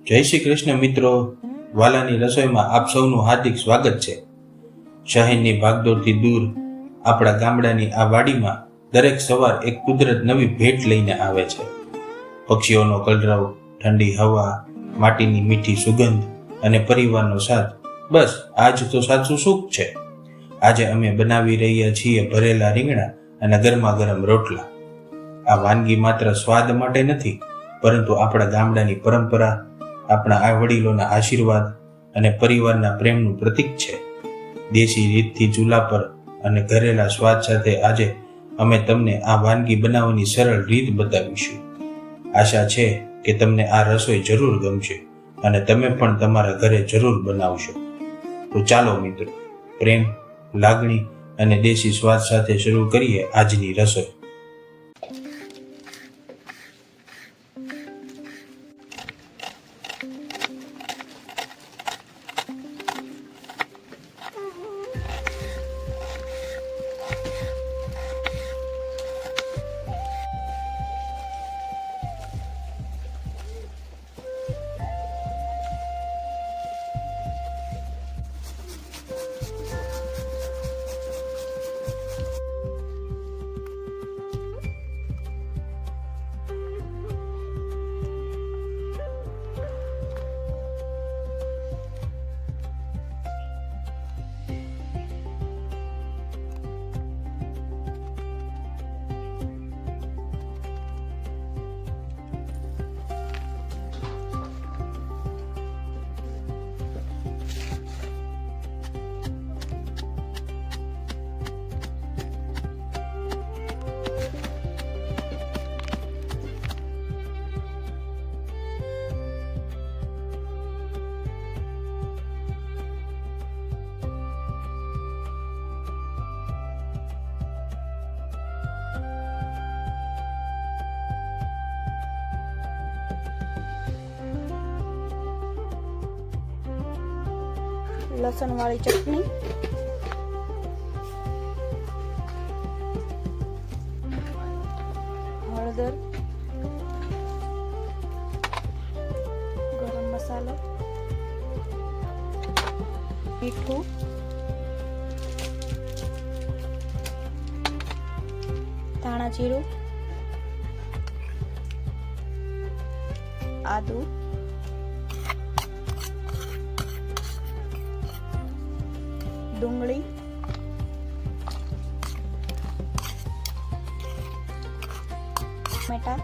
જય શ્રી કૃષ્ણ મિત્રો, વાલાની રસોઈમાં આપ સૌનું હાર્દિક સ્વાગત છે। શહેરની ભાગદોડથી દૂર આપણા ગામડાની આ વાડીમાં દરેક સવાર એક કુદરત નવી ભેટ લઈને આવે છે। પક્ષીઓનો કલરવ, ઠંડી હવા, માટીની મીઠી સુગંધ અને પરિવારનો સાથ, બસ આજ તો સાચું સુખ છે। આજે અમે બનાવી રહ્યા છીએ ભરેલા રીંગણા અને ગરમા ગરમ રોટલા। આ વાનગી માત્ર સ્વાદ માટે નથી, પરંતુ આપણા ગામડાની પરંપરા, આપણા આ વડીલોના આશીર્વાદ અને પરિવારના પ્રેમનું પ્રતીક છે। દેશી રીતથી ચૂલા પર અને ઘરેલા સ્વાદ સાથે આજે અમે તમને આ વાનગી બનાવવાની સરળ રીત બતાવીશું। આશા છે કે તમને આ રસોઈ જરૂર ગમશે અને તમે પણ તમારા ઘરે જરૂર બનાવશો। તો ચાલો મિત્રો, પ્રેમ, લાગણી અને દેશી સ્વાદ સાથે શરૂ કરીએ આજની રસોઈ। लसन वाली चटनी, हळदर, गरम मसालो, मीठू, धाणा जीरु, आदू, डूंगળી, ટમેટા,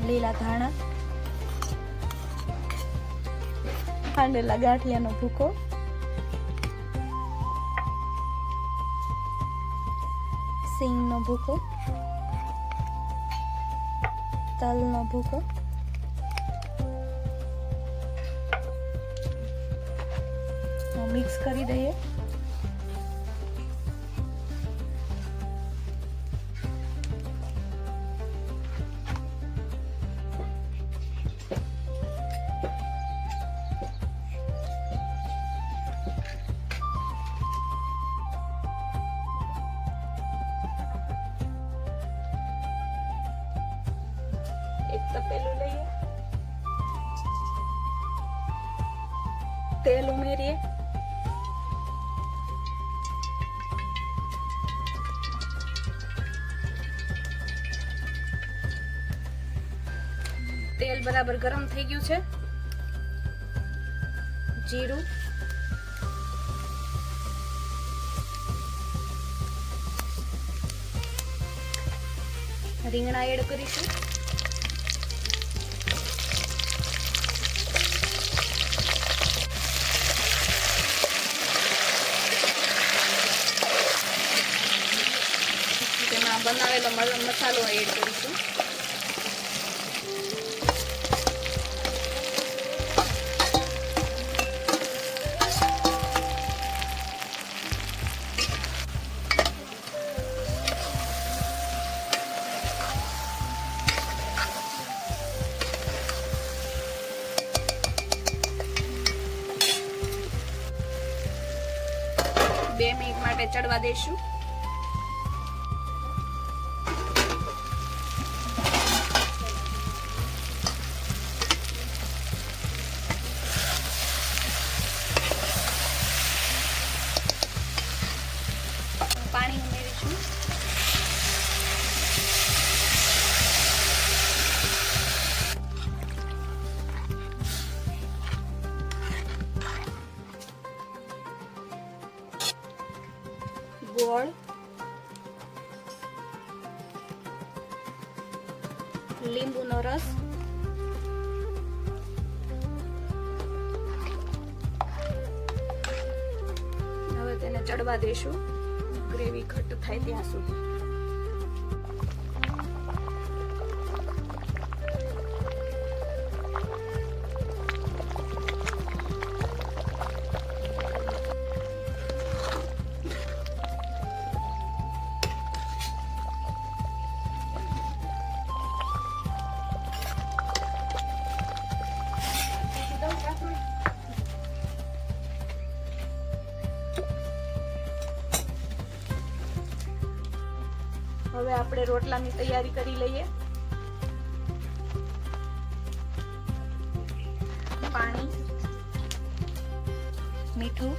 લીલા ધાણા, ખાંડેલા ગાંઠિયાનો ભૂકો, સિંગનો ભૂકો, તલનો ભૂકો, મિક્સ કરી દઈએ। એક તપેલું લઈએ, તેલ ઉમેરીએ, તેલ બરાબર ગરમ થઈ ગયું છે। જીરું, રીંગણા એડ કરીશું, તેમાં બનાવેલો મસાલો એડ કરીશું, બે મિનિટ માટે ચડવા દઈશું। ગોળ, લીંબુનો રસ, હવે તેને ચડવા દેશું ગ્રેવી ઘટ્ટ થાય ત્યાં સુધી. હવે આપણે રોટલાની તૈયારી કરી લઈએ. પાણી, મીઠું,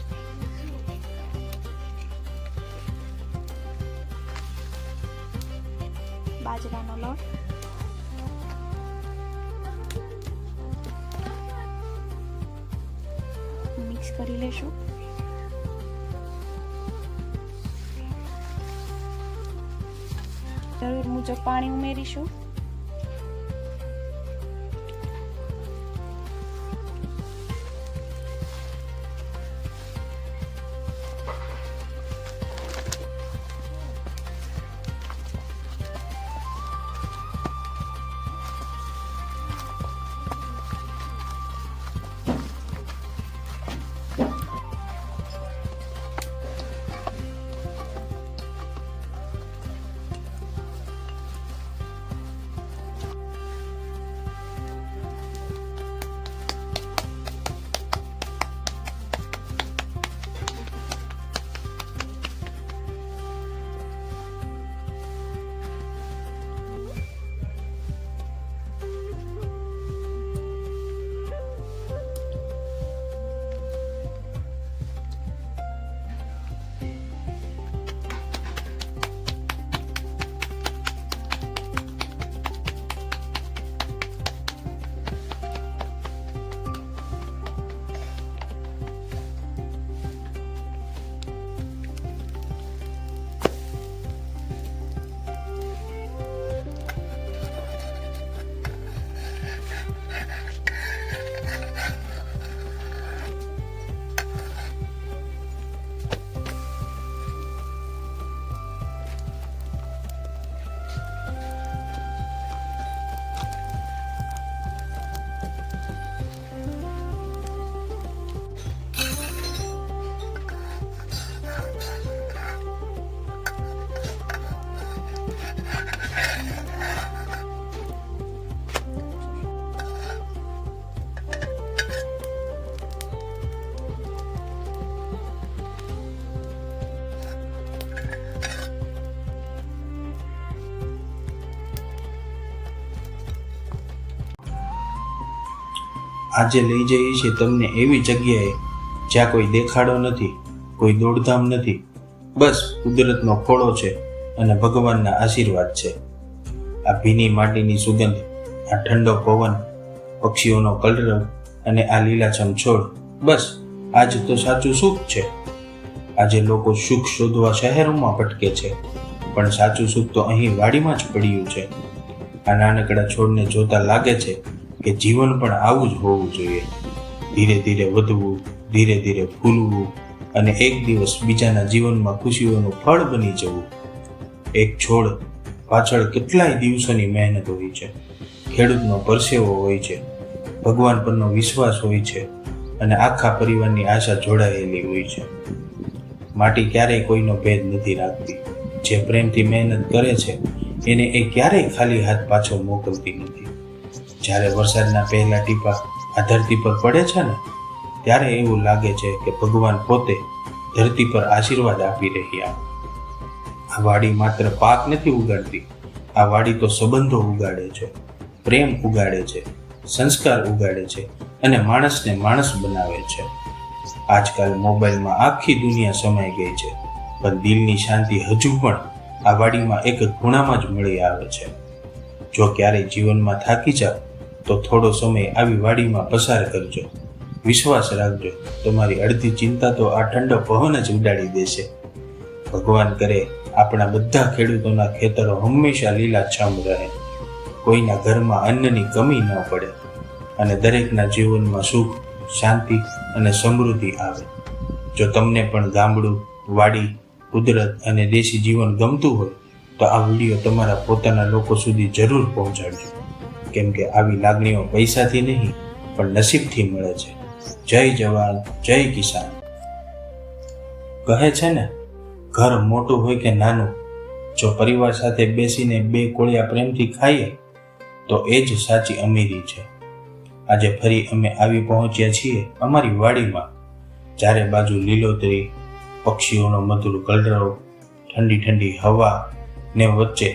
બાજરાનો લોટ, મિક્સ કરી લેશું. જરૂર મુજબ પાણી ઉમેરીશું. આજે લઈ જઈએ છીએ તમને એવી જગ્યાએ જ્યાં કોઈ દેખાડો નથી, કોઈ દોડધામ નથી, બસ કુદરતનો ખોળો છે અને ભગવાનના આશીર્વાદ છે. આ ભીની માટીની સુગંધ, આ ઠંડો પવન, પક્ષીઓનો કલરવ અને આ લીલાછમ છોડ, બસ આજ તો સાચું સુખ છે. આજે લોકો સુખ શોધવા શહેરોમાં ભટકે છે, પણ સાચું સુખ તો અહીં વાડીમાં જ પડ્યું છે. આ નાનકડા છોડને જોતા લાગે છે કે જીવન પણ આવું જ હોવું જોઈએ. ધીરે ધીરે વધવું, ધીરે ધીરે ફૂલવું અને એક દિવસ બીજાના જીવનમાં ખુશીઓનું ફળ બની જવું. એક છોડ પાછળ કેટલાય દિવસોની મહેનત હોય છે, ખેડૂતનો પરસેવો હોય છે, ભગવાન પરનો વિશ્વાસ હોય છે અને આખા પરિવારની આશા જોડાયેલી હોય છે. માટી ક્યારેય કોઈનો ભેદ નથી રાખતી. જે પ્રેમથી મહેનત કરે છે એને એ ક્યારેય ખાલી હાથ પાછો મોકલતી નથી. જ્યારે વરસાદના પહેલા ટીપા આ ધરતી પર પડે છે ને, ત્યારે એવું લાગે છે કે ભગવાન પોતે ધરતી પર આશીર્વાદ આપી રહ્યા. આ વાડી માત્ર પાક નથી ઉગાડતી, આ વાડી તો સંબંધો ઉગાડે છે, પ્રેમ ઉગાડે છે, સંસ્કાર ઉગાડે છે અને માણસને માણસ બનાવે છે. આજકાલ મોબાઈલમાં આખી દુનિયા સમાઈ ગઈ છે, પણ દિલની શાંતિ હજુ પણ આ વાડીમાં એક ખૂણામાં જ મળી આવે છે. જો ક્યારેય જીવનમાં થાકી જાવ તો થોડો સમય આવી વાડીમાં પસાર કરજો. વિશ્વાસ રાખજો, તમારી અડધી ચિંતા તો આ ઠંડો પવન જ ઉડાડી દેશે. ભગવાન કરે આપણા બધા ખેડૂતોના ખેતરો હંમેશા લીલાછમ રહે, કોઈના ઘરમાં અન્નની કમી ન પડે અને દરેકના જીવનમાં સુખ, શાંતિ અને સમૃદ્ધિ આવે. જો તમને પણ ગામડું, વાડી, કુદરત અને દેશી જીવન ગમતું હોય તો આ વિડીયો તમારા પોતાના લોકો સુધી જરૂર પહોંચાડજો, કેમ કે આવી લાગણીઓ પૈસાથી નહીં પણ નસીબથી મળે છે. જય જવાન, જય કિસાન. કહે છે ને, ઘર મોટું હોય કે નાનું, જો પરિવાર સાથે બેસીને બે કોળિયા પ્રેમથી ખાઈએ તો એ જ સાચી અમીરી છે. આજે ફરી અમે આવી પહોંચ્યા છીએ અમારી વાડીમાં. ચારે બાજુ લીલોતરી, પક્ષીઓનો મધુર કલરવ, ઠંડી ઠંડી હવા ને વચ્ચે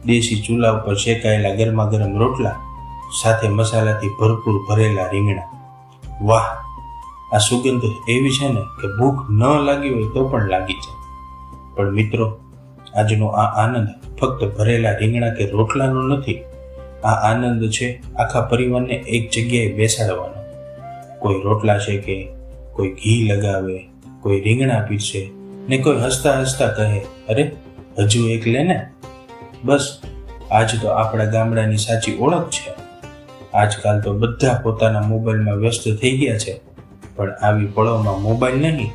દેશી ચૂલા ઉપર શેકાયેલા ગરમા ગરમ રોટલા સાથે મસાલાથી ભરપૂર ભરેલા રીંગણા. વાહ, આ સુગંધ એવી છે ને કે ભૂખ ન લાગી હોય તો પણ લાગી જાય. પણ મિત્રો, આજનો આ આનંદ ફક્ત ભરેલા રીંગણા કે રોટલાનો નથી. આ આનંદ છે આખા પરિવારને એક જગ્યાએ બેસાડવાનો. કોઈ રોટલા શેકે, કોઈ ઘી લગાવે, કોઈ રીંગણા પીરસે ને કોઈ હસતા હસતા કહે, અરે હજુ એક લે ને. બસ આજ તો આપણા ગામડાની સાચી ઓળખ છે. આજકાલ તો બધા પોતાના મોબાઈલમાં વ્યસ્ત થઈ ગયા છે, પણ આવી પળોમાં મોબાઈલ નહીં,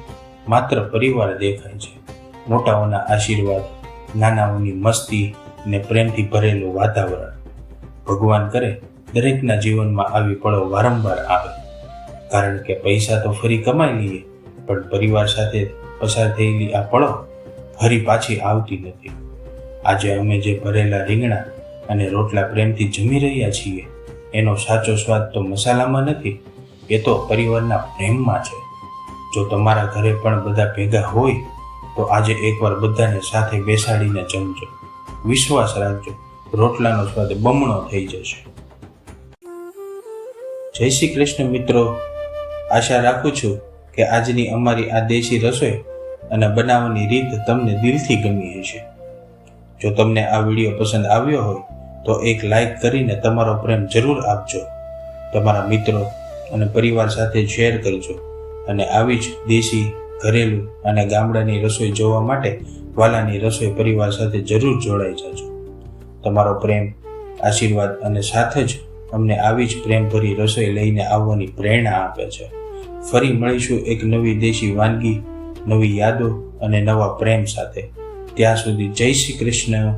માત્ર પરિવાર દેખાય છે. મોટાઓના આશીર્વાદ, નાનાઓની મસ્તી ને પ્રેમથી ભરેલું વાતાવરણ. ભગવાન કરે દરેકના જીવનમાં આવી પળો વારંવાર આવે, કારણ કે પૈસા તો ફરી કમાઈ લઈએ, પણ પરિવાર સાથે પસાર થયેલી આ પળો ફરી પાછી આવતી નથી. આજે અમે જે ભરેલા રીંગણા અને રોટલા પ્રેમથી જમી રહ્યા છીએ, એનો સાચો સ્વાદ તો મસાલામાં નથી, એ તો પરિવારના પ્રેમમાં છે. જો તમારા ઘરે પણ બધા ભેગા હોય તો આજે એકવાર બધાને સાથે બેસાડીને જમજો. વિશ્વાસ રાખજો, રોટલાનો સ્વાદ બમણો થઈ જશે. જય શ્રી કૃષ્ણ મિત્રો. આશા રાખું છું કે આજની અમારી આ દેશી રસોઈ અને બનાવવાની રીત તમને દિલથી ગમી હશે. જો તમને આ વિડીયો પસંદ આવ્યો હોય તો એક લાઈક કરીને તમારો પ્રેમ જરૂર આપજો. તમારા મિત્રો અને પરિવાર સાથે શેર કરજો અને આવી જ દેશી, ઘરેલું અને ગામડાની રસોઈ જોવા માટે વાલાની રસોઈ પરિવાર સાથે જરૂર જોડાઈ જજો. તમારો પ્રેમ, આશીર્વાદ અને સાથે જ અમને આવી જ પ્રેમભરી રસોઈ લઈને આવવાની પ્રેરણા આપે છે. ફરી મળીશું એક નવી દેશી વાનગી, નવી યાદો અને નવા પ્રેમ સાથે. ત્યાં સુધી જય શ્રી કૃષ્ણ,